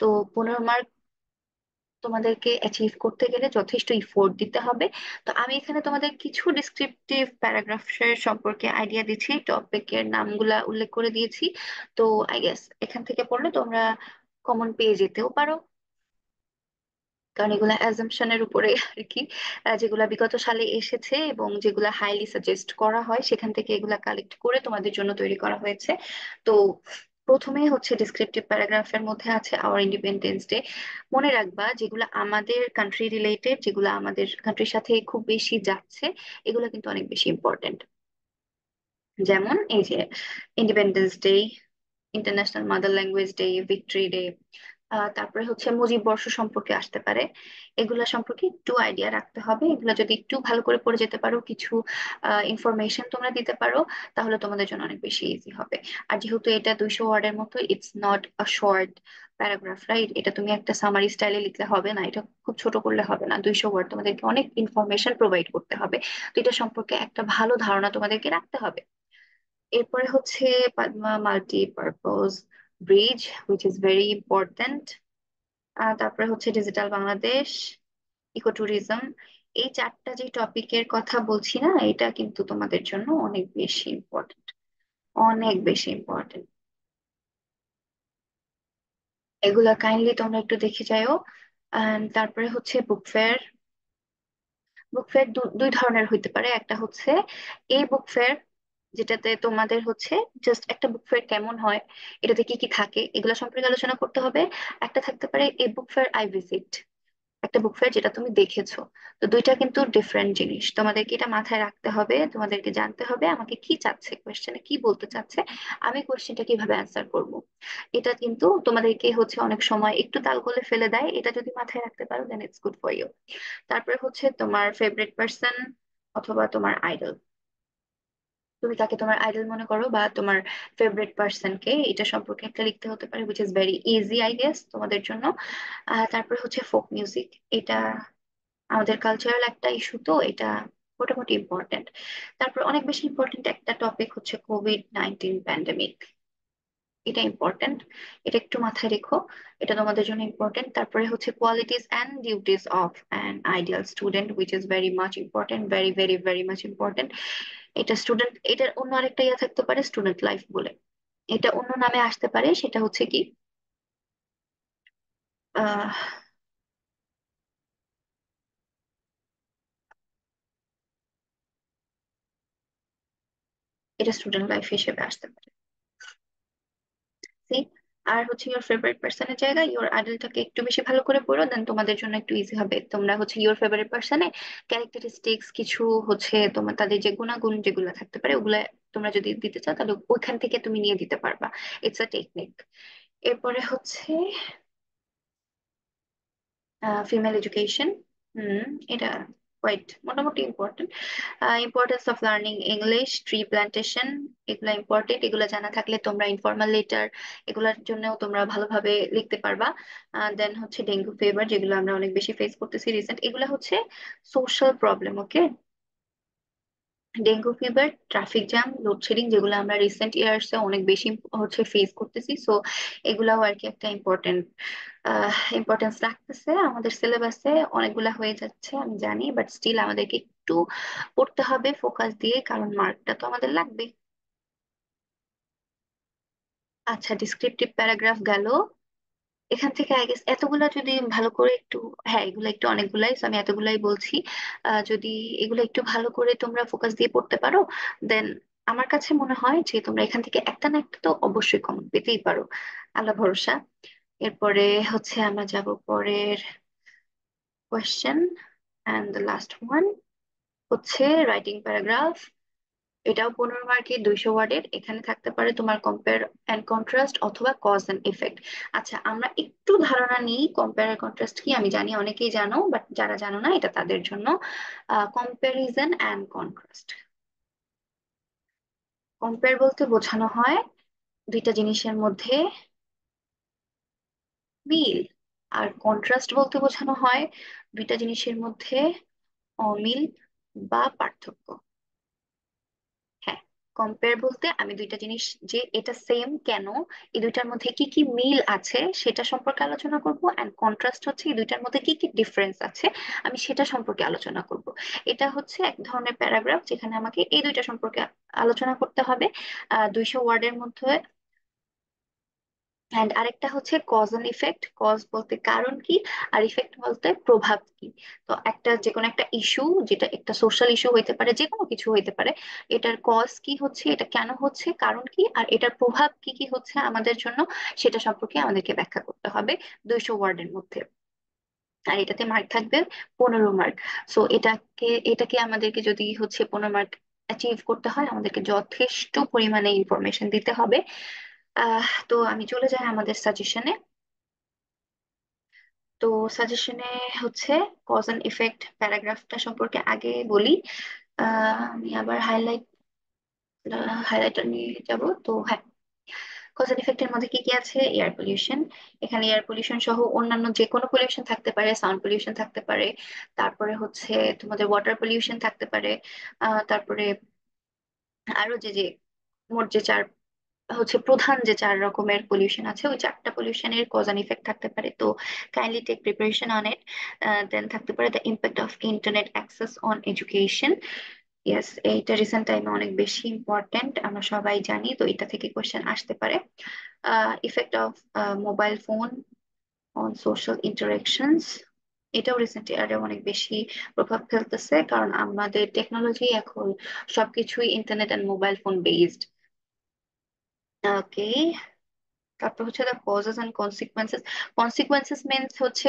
তো 15 মার্ক তোমাদেরকে অ্যাচিভ করতে গেলে যথেষ্ট ইফোর্ট দিতে হবে। তো আমি এখানে তোমাদের কিছু ডিসক্রিপটিভ প্যারাগ্রাফের সম্পর্কে আইডিয়া দিচ্ছি, টপিকের নামগুলা উল্লেখ করে দিয়েছি। তো আই গেস এখান থেকে পড়লে তোমরা কমন পেয়ে যেতেও পারো, কারণ এগুলা অ্যাজাম্পশনের উপরে আর কি। যেগুলা বিগত সালে এসেছে এবং যেগুলা হাইলি সাজেস্ট করা হয়, সেখান থেকে এগুলা কালেক্ট করে তোমাদের জন্য তৈরি করা হয়েছে। তো প্রথমে হচ্ছে ডিসক্রিপটিভ প্যারাগ্রাফের মধ্যে আছে আওয়ার ইন্ডিপেন্ডেন্স ডে। মনে রাখবা, যেগুলো আমাদের কান্ট্রি রিলেটেড, যেগুলো আমাদের কান্ট্রির সাথে খুব বেশি যাচ্ছে, এগুলো কিন্তু অনেক বেশি ইম্পর্টেন্ট। যেমন এই যে independence day, international mother language day, victory day, তারপরে হচ্ছে মুজিব বর্ষ সম্পর্কে আসতে পারে। এগুলা সম্পর্কে একটু আইডিয়া রাখতে হবে। এগুলা যদি একটু ভালো করে পড়ে যেতে পারো, কিছু ইনফরমেশন তোমরা দিতে পারো, তাহলে তোমাদের জন্য অনেক বেশি ইজি হবে। আর যেহেতু এটা 200 ওয়ার্ডের মতো, it's not a short paragraph, right? এটা তুমি একটা সামারি স্টাইলে লিখলে হবে না, এটা খুব ছোট করলে হবে না। 200 ওয়ার্ড তোমাদেরকে অনেক ইনফরমেশন প্রোভাইড করতে হবে। তো এটা সম্পর্কে একটা ভালো ধারণা তোমাদেরকে রাখতে হবে। এরপরে হচ্ছে Padma multi purpose bridge, which is very important. তারপরে হচ্ছে ডিজিটাল বাংলাদেশ, ইকো ট্যুরিজম। এই চারটা যে টপিকের কথা বলছি না, এটা কিন্তু তোমাদের জন্য অনেক বেশি ইম্পর্টেন্ট, অনেক বেশি ইম্পর্টেন্ট। এগুলা কাইন্ডলি তোমরা একটু দেখে যাও। তারপরে হচ্ছে বুক ফেয়ার। বুক ফেয়ার দুই ধরনের হইতে পারে। একটা হচ্ছে এই বুক ফেয়ার, যেটাতে তোমাদের হচ্ছে জাস্ট একটা বুক ফেয়ার কেমন হয়, এটাতে কি কি থাকে এগুলো সম্পর্কে আলোচনা করতে হবে। একটা থাকতে পারে এই বুক ফেয়ার আই ভিজিট, একটা বুক ফেয়ার যেটা তুমি দেখেছো। তো দুইটা কিন্তু ডিফারেন্ট জিনিস, তোমাদেরকে এটা মাথায় রাখতে হবে, তোমাদেরকে জানতে হবে আমাকে কি চাচ্ছে, কোয়েশ্চেনে কি বলতে চাচ্ছে, আমি কোয়েশ্চেনটা কিভাবে অ্যান্সার করব। এটা কিন্তু তোমাদেরকে হচ্ছে অনেক সময় একটু তালগোলে ফেলে দেয়, এটা যদি মাথায় রাখতে পারো দেন ইটস গুড ফর ইউ। তারপরে হচ্ছে তোমার ফেভারিট পার্সন অথবা তোমার আইডল, তুমি তাকে তোমার আইডল মনে করো বা তোমার ফেভারিট পার্সনকে, এটা সম্পর্কে একটা লিখতে হতে পারে, which is very easy I guess তোমাদের জন্য। তারপরে হচ্ছে ফোক মিউজিক, এটা আমাদের কালচারাল একটা ইস্যু, তো এটা মোটামুটি ইম্পর্টেন্ট। তারপর অনেক বেশি ইম্পর্টেন্ট একটা টপিক হচ্ছে কোভিড-19 প্যান্ডেমিক, এটা ইম্পর্টেন্ট, এটা একটু মাথায় রেখো, এটা তোমাদের জন্য ইম্পর্টেন্ট। তারপরে হচ্ছে qualities and duties of an ideal student, which is very much important, very very very much important. এটা স্টুডেন্ট, এটার অন্য আরেকটা ইয়ে থাকতে পারে স্টুডেন্ট লাইফ বলে, এটা অন্য নামে আসতে পারে, সেটা হচ্ছে কি আহ এটা স্টুডেন্ট লাইফ হিসেবে আসতে পারে। See? আর হচ্ছে ইওর ফেভারিট পার্সনের জায়গায় ইওর আইডলটাকে একটু বেশি ভালো করে পড়ো, দেন তোমাদের জন্য একটু ইজি হবে। তোমরা হচ্ছে ইওর ফেভারিট পার্সনে ক্যারেক্টারিস্টিক্স কিছু হচ্ছে তোমার তাদের যে গুণাগুণ যেগুলো থাকতে পারে ওগুলা তোমরা যদি দিতে চাও তাহলে ওইখান থেকে তুমি নিয়ে দিতে পারবা। It's a technique. এরপরে হচ্ছে ফিমেল এডুকেশন। হুম, এটা কোয়াইট মোটামুটি important. Importance of learning English, tree plantation, এগুলা ইম্পর্টেন্ট, এগুলা জানা থাকলে তোমরা ইনফর্মাল লেটার এগুলার জন্যও তোমরা ভালোভাবে লিখতে পারবা। দেন হচ্ছে ডেঙ্গু ফিভার, যেগুলো আমরা অনেক বেশি ফেস করতেছি রিসেন্ট, এগুলা হচ্ছে social problem. Okay, dengue fever, traffic jam, load shedding, যেগুলো আমরা রিসেন্ট ইয়ার্স এ অনেক বেশি হচ্ছে ফেস করতেছি, সো এগুলাও আর কি একটা ইম্পর্টেন্স রাখতেছে আমাদের সিলেবাসে। অনেকগুলা হয়ে যাচ্ছে আমি জানি, বাট স্টিল আমাদেরকে একটু পড়তে হবে ফোকাস দিয়ে, কারণ মার্কটা তো আমাদের লাগবে। আচ্ছা, ডিসক্রিপটিভ প্যারাগ্রাফ গেল। এখান থেকে আই গেস এতগুলা যদি ভালো করে একটু, হ্যাঁ এগুলো একটু অনেকগুলাই, so আমি এতগুলাই বলছি। যদি এগুলো একটু ভালো করে তোমরা ফোকাস দিয়ে পড়তে পারো দেন আমার কাছে মনে হয় যে তোমরা এখান থেকে একটা না একটা তো অবশ্যই কমন পেতেই পারো, আল্লাহ ভরসা। এরপরে হচ্ছে আমরা যাব পরের question, and the last one হচ্ছে রাইটিং প্যারাগ্রাফ। এটাও 15 মার্কের, 200 ওয়ার্ডের। এখানে থাকতে পারে তোমার কম্পেয়ার অ্যান্ড কন্ট্রাস্ট অথবা কজ অ্যান্ড ইফেক্ট। আচ্ছা, আমরা একটু ধারণা নিই কম্পেয়ার আর কন্ট্রাস্ট কি। আমি জানি অনেকেই জানো, বাট যারা জানো না এটা তাদের জন্য। কম্প্যারিজন অ্যান্ড কন্ট্রাস্ট, কম্পেয়ার বলতে বোঝানো হয় দুইটা জিনিসের মধ্যে মিল, আর কন্ট্রাস্ট বলতে বোঝানো হয় দুইটা জিনিসের মধ্যে অমিল বা পার্থক্য। হ্যাঁ, কম্পেয়ার বলতে আমি দুইটা জিনিস যে এটা সেম কেন, এই দুইটার মধ্যে কি কি মিল আছে সেটা সম্পর্কে আলোচনা করব, এন্ড কন্ট্রাস্ট হচ্ছে এই দুইটার মধ্যে কি কি ডিফারেন্স আছে আমি সেটা সম্পর্কে আলোচনা করব। এটা হচ্ছে এক ধরনের প্যারাগ্রাফ যেখানে আমাকে এই দুইটা সম্পর্কে আলোচনা করতে হবে 200 ওয়ার্ডের মধ্যে। অ্যান্ড আরেকটা হচ্ছে কজ এন্ড ইফেক্ট, কজ বলতে কারণ কি, আর ইফেক্ট বলতে প্রভাব কি। তো একটা যে কোনো একটা ইস্যু, যেটা একটা সোশ্যাল ইস্যু হইতে পারে, যে কোনো কিছু হইতে পারে, এটার কজ কি হচ্ছে, এটা কেন হচ্ছে, কারণ কি, আর এটার প্রভাব কি কি হচ্ছে আমাদের জন্য, সেটা সম্পর্কে আমাদেরকে ব্যাখ্যা করতে হবে 200 ওয়ার্ডের মধ্যে। আর এটাতে মার্ক থাকবে 15 মার্ক। সো এটাকে আমাদেরকে যদি হচ্ছে 15 মার্ক অ্যাচিভ করতে হয় আমাদেরকে যথেষ্ট পরিমাণে ইনফরমেশন দিতে হবে। তো আমি চলে যাই আমাদের সাজেশনে। তো সাজেশনে হচ্ছে কজ এন্ড ইফেক্ট প্যারাগ্রাফটা সম্পর্কে আগে বলি। আমি আবার হাইলাইটার নিয়ে যাব। তো হ্যাঁ, কজ এন্ড ইফেক্টের মধ্যে কি কি আছে, এয়ার পলিউশন, এখানে এয়ার পলিউশন সহ অন্যান্য যে কোনো পলিউশন থাকতে পারে, সাউন্ড পলিউশন থাকতে পারে, তারপরে হচ্ছে তোমাদের ওয়াটার পলিউশন থাকতে পারে, তারপরে আরো যে যে মোট যে চার হচ্ছে প্রধান যে 4 রকমের পলিউশন আছে, ওই 4টা পলিউশনের কজ এন্ড ইফেক্ট থাকতে পারে। তো kindly take preparation on it. Then থাকতে পারে the impact of internet access on education, yes, এইটা রিসেন্ট টাইমে অনেক বেশি ইম্পর্ট্যান্ট, আমরা সবাই জানি, তো এটা থেকে কোশ্চেন আসতে পারে। Effect of mobile phone on social interactions, এটাও রিসেন্ট ইয়ারে অনেক বেশি প্রভাব ফেলতেছে, কারণ আমাদের টেকনোলজি এখন সবকিছুই internet and mobile phone based. Okay, তারপর হচ্ছে the causes and consequences. Consequences means হচ্ছে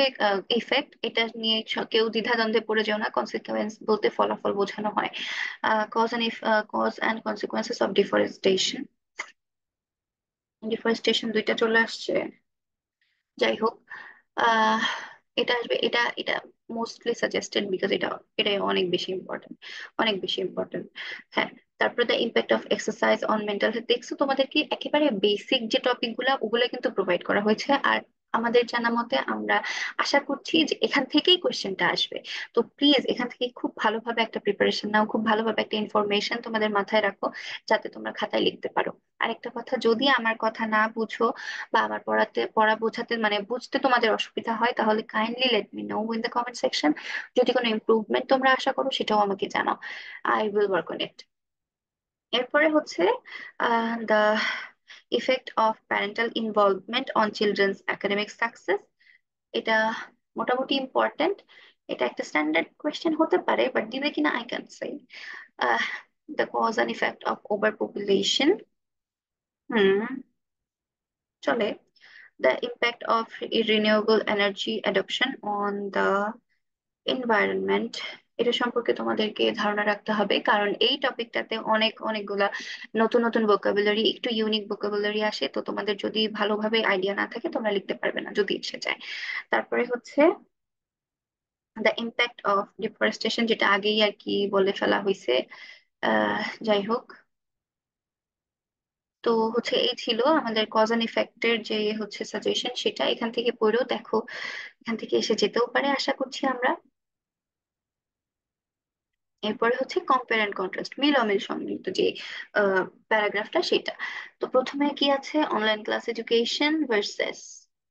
ইফেক্ট, এটা নিয়ে কেউ দ্বিধাদ্বন্দ্বে পড়ে যেও না, কনসিকুয়েন্স বলতে ফলাফল বোঝানো হয়। Cause and consequences of deforestation. Deforestation দুইটা চলে আসছে, যাই হোক। আহ এটা আসবে, এটা মোস্টলি সাজেস্টেড বিকজ এটা অনেক বেশি ইম্পর্টেন্ট, অনেক বেশি ইম্পর্টেন্ট। হ্যাঁ, তারপরে the impact of exercise on mental health. দেখছো তোমাদেরকে একেবারে বেসিক যে টপিক গুলা ওগুলা কিন্তু প্রোভাইড করা হয়েছে, আর আমাদের জানা মতে আমরা আশা করছি যে এখান থেকেই কোয়েশ্চেনটা আসবে। তো প্লিজ এখান থেকে খুব ভালোভাবে একটা প্রিপারেশন নাও, খুব ভালোভাবে একটা ইনফরমেশন তোমাদের মাথায় রাখো, যাতে তোমরা খাতায় লিখতে পারো। আরেকটা কথা, যদি আমার কথা না বুঝো বা আমার পড়া বোঝাতে মানে বুঝতে তোমাদের অসুবিধা হয়, তাহলে kindly let me no in the comment section. যদি কোনো ইমপ্রুভমেন্ট তোমরা আশা করো সেটাও আমাকে জানাও, I will work on it. এরপরে হচ্ছে the effect of parental involvement on children's academic success. এটা মোটামুটি ইম্পর্টেন্ট, এটা একটা স্ট্যান্ডার্ড কোয়েশ্চেন হতে পারে, বাট দিবে কিনা I can say. The cause and effect of over population, hmm, চলে। The impact of renewable energy adoption on the environment, এটা সম্পর্কে তোমাদেরকে ধারণা রাখতে হবে, কারণ এই টপিকটাতে অনেকগুলা নতুন নতুন ভোকাবুলারি, একটু ইউনিক ভোকাবুলারি আসে, তো তোমাদের যদি ভালোভাবে আইডিয়া না থাকে তোমরা লিখতে পারবে না যদি ইচ্ছে চায়। তারপরে হচ্ছে দ্য ইম্প্যাক্ট অফ ডিফরেস্টেশন, যেটা আগেই আর কি বলে ফেলা হয়েছে। যাই হোক, তো হচ্ছে এই ছিল আমাদের কজ এন্ড ইফেক্টের যে হচ্ছে সাজেশন, সেটা এখান থেকে পড়েও দেখো, এখান থেকে এসে যেতেও পারে আশা করছি আমরা। এরপরে হচ্ছে কম্পেয়ার এন্ড কন্ট্রাস্ট, মিল অমিল সম্মিলিত যে প্যারাগ্রাফটা সেটা। তো প্রথমে কি আছে, online class education versus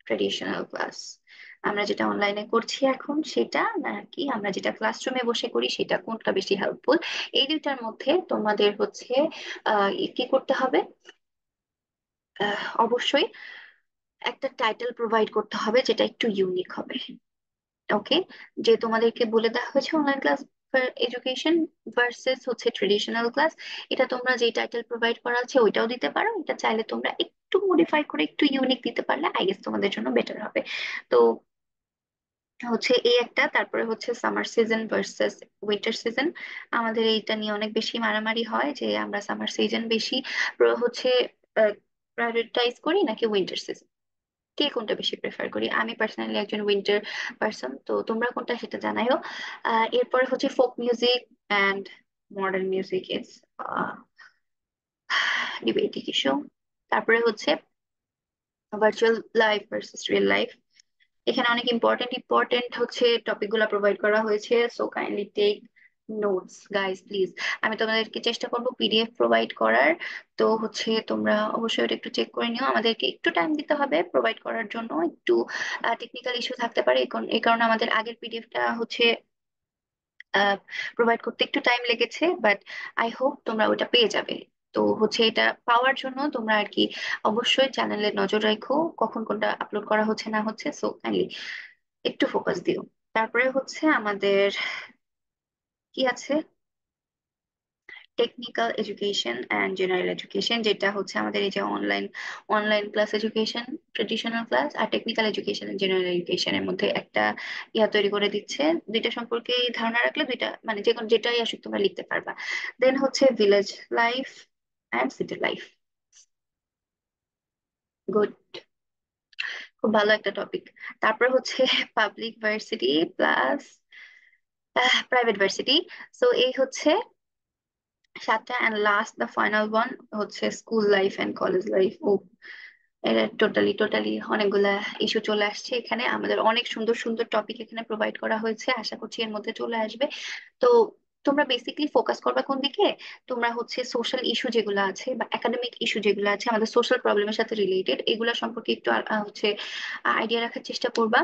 traditional class. আমরা যেটা অনলাইনে করছি এখন সেটা নাকি আমরা যেটা ক্লাসরুমে বসে করি সেটা, কোনটা বেশি হেল্পফুল? এই দুইটার মধ্যে তোমাদের হচ্ছে কি করতে হবে, অবশ্যই একটা টাইটেল প্রোভাইড করতে হবে যেটা একটু ইউনিক হবে। ওকে, যে তোমাদেরকে বলে দেওয়া হয়েছে অনলাইন ক্লাস এডুকেশন ভার্সেস হচ্ছে ট্রেডিশনাল ক্লাস, এটা তোমরা যে টাইটেল প্রোভাইড করা আছে ওইটাও দিতে পারো, এটা চাইলে তোমরা একটু মডিফাই করে একটু ইউনিক দিতে পারলে আই গেস তোমাদের জন্য বেটার হবে। তো হচ্ছে এই একটা, তারপরে হচ্ছে summer season versus winter season. আমাদের এইটা নিয়ে অনেক বেশি মারামারি হয় যে আমরা সামার সিজন বেশি হচ্ছে প্রায়োরিটাইজ করি নাকি উইন্টার সিজন, কে কোনটা বেশি প্রেফার করি। আমি পার্সোনালি একজন উইন্টার পার্সন, তো তোমরা কোনটা সেটা জানাইও। এরপরে হচ্ছে folk music and modern music, it's debating issue. তারপরে হচ্ছে virtual life versus real life. এখানে অনেক ইম্পর্টেন্ট ইম্পর্টেন্ট হচ্ছে টপিক গুলা প্রোভাইড করা হয়েছে, so kindly take notes guys please. আমি তোমাদেরকে চেষ্টা করবো পিডিএফ প্রোভাইড করার, তো হচ্ছে তোমরা অবশ্যই ওটা একটু চেক করে নিও, আমাদেরকে একটু টাইম দিতে হবে প্রোভাইড করার জন্য, একটু টেকনিক্যাল ইস্যু থাকতে পারে, এই কারণে আমাদের আগের পিডিএফটা হচ্ছে প্রোভাইড করতে একটু টাইম লেগেছে, বাট আই হোপ তোমরা ওটা পেয়ে যাবে। তো হচ্ছে এটা পাওয়ার জন্য তোমরা আর কি অবশ্যই চ্যানেলে নজর রাখো, কখন কোনটা আপলোড করা হচ্ছে না হচ্ছে, সো কাইন্ডলি একটু ফোকাস দিও। তারপরে হচ্ছে আমাদের কি আছে, technical education and general education, যেটা হচ্ছে আমাদের এই যে online online class education, traditional class আর টেকনিক্যাল এডুকেশন এন্ড জেনারেল এডুকেশনের মধ্যে একটা ইয়া তৈরি করে দিচ্ছে। দুইটা সম্পর্কে ধারণা রাখলে দুইটা মানে যে কোনো যেটাই আসুক তোমরা লিখতে পারবা। দেন হচ্ছে village life and city life, good, খুব ভালো একটা টপিক। তারপর হচ্ছে public varsity plus private varsity. So এই হচ্ছে সাতটা, and last the final one হচ্ছে school life and college life. ও, এটা টোটালি অনেকগুলা ইস্যু চলে আসছে এখানে, আমাদের অনেক সুন্দর সুন্দর টপিক এখানে প্রোভাইড করা হয়েছে, আশা করছি এর মধ্যে চলে আসবে। তো তোমরা বেসিকলি ফোকাস করবে কোন দিকে? তোমরা হচ্ছে সোশ্যাল ইস্যু যেগুলো আছে বা একাডেমিক ইস্যু যেগুলো আছে আমাদের সোশ্যাল প্রবলেমের সাথে রিলেটেড, এগুলো সম্পর্কে একটু হচ্ছে আইডিয়া রাখার চেষ্টা করবা।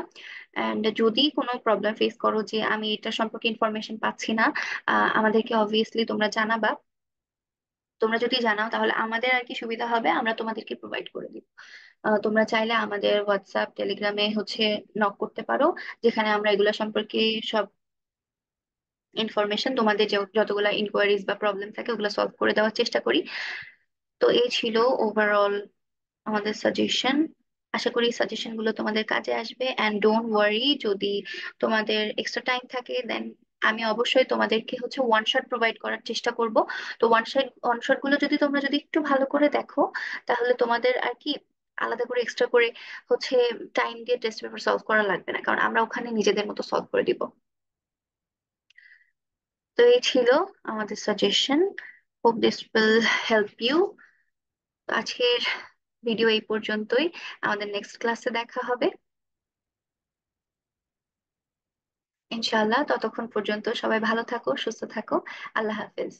এন্ড যদি কোনো প্রবলেম ফেস করো যে আমি এটা সম্পর্কে ইনফরমেশন পাচ্ছি না, আমাদেরকে অবভিয়াসলি তোমরা জানাবা। তোমরা যদি জানাও তাহলে আমাদের আর কি সুবিধা হবে, আমরা তোমাদেরকে প্রোভাইড করে দিব। তোমরা চাইলে আমাদের হোয়াটসঅ্যাপ টেলিগ্রামে হচ্ছে নক করতে পারো, যেখানে আমরা এগুলো সম্পর্কে সব ইনফরমেশন তোমাদের যতগুলো ইনকোয়ারিজ বা প্রবলেম থাকে ওগুলো সলভ করে দেওয়ার চেষ্টা করি। তো এই ছিল ওভারঅল আমাদের সাজেশন। আশা করি সাজেশন গুলো তোমাদের কাজে আসবে। অ্যান্ড ডোন্ট ওয়ারি, যদি তোমাদের এক্সট্রা টাইম থাকে দেন আমি অবশ্যই তোমাদেরকে হচ্ছে ওয়ান শট প্রোভাইড করার চেষ্টা করব। তো ওয়ান শট গুলো যদি তোমরা যদি একটু ভালো করে দেখো, তাহলে তোমাদের আর কি আলাদা করে এক্সট্রা করে হচ্ছে টাইম দিয়ে টেস্ট পেপার সলভ করা লাগবে না, কারণ আমরা ওখানে নিজেদের মতো সলভ করে দিব। তো এই ছিল আমাদের suggestion. Hope this will help you. আজকের ভিডিও এই পর্যন্তই। আমাদের নেক্সট ক্লাসে দেখা হবে ইনশাআল্লাহ। ততক্ষণ পর্যন্ত সবাই ভালো থাকো, সুস্থ থাকো। আল্লাহ হাফেজ।